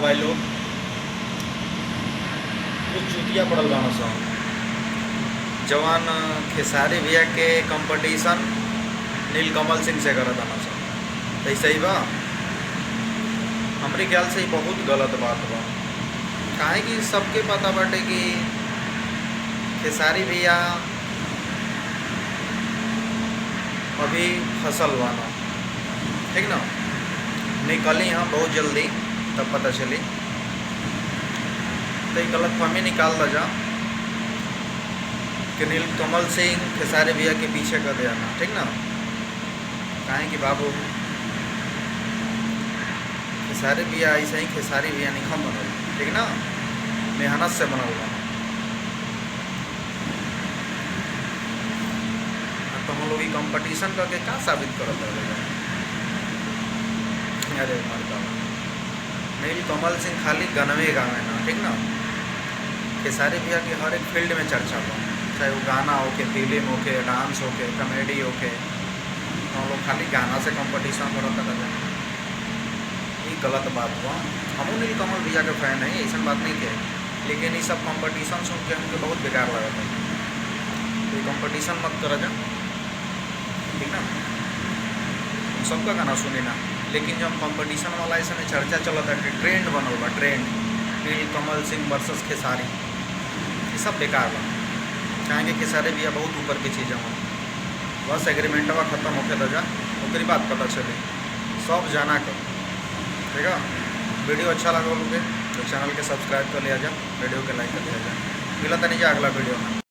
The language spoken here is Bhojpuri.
भाई लोग, कुछ चुतिया पड़ल बान सन जवान खेसारी भैया के कंपटीशन नीलकमल सिंह से करत बान सन। तो सही बा? हमारे ख्याल से ही बहुत गलत बात बा। काहे कि सबके पता बाटे कि खेसारी भैया अभी फसल बाना, ठीक ना, निकली यहाँ बहुत जल्दी, तब पता चली। तो ये गलत फहमी निकाल दा जा कि नीलकमल सिंह खेसारी भैया के पीछे कर दिया ना, ठीक ना। काहे कि बाबू खेसारी भैया ऐसे ही खेसारी भैया नहीं बनल, ठीक ना, मेहनत से बनल बा। तो हम लोग कंपटीशन करके क्या साबित करत रहे? अरे मरदा, नीलकमल सिंह खाली गनवे गावे ना, ठीक ना। खेसारी भैया की हर एक फील्ड में चर्चा बा, चाहे वो गाना होके, फिल्म होके, डांस होके, कॉमेडी होके। तो हम लोग खाली गाना से कंपटीशन करत रहे, ये गलत बात बा। हम नीलकमल भैया के फैन है, ऐसा बात नहीं के, लेकिन ये सब कंपटीशन सुन के हमको बहुत बेकार लगा था। तो कंपटीशन मत कर जा, ठीक ना। हम सबका गाना सुने ना, लेकिन जब कंपटीशन वाला ऐसा चर्चा चलता है, ट्रेंड बनल बा, ट्रेंड नीलकमल सिंह वर्सेस खेसारी, ये सब बेकार बा। कहेंगे खेसारी भैया बहुत ऊपर की चीज़ है, बस एग्रीमेंटवा खत्म होके तो जा, ओकरी बात पता चले सब जाना कर, ठीक है। वीडियो अच्छा लगा लोगे तो चैनल के सब्सक्राइब कर लिया जा, वीडियो के लाइक कर लिया जा। मिला था नहीं जा अगला वीडियो में।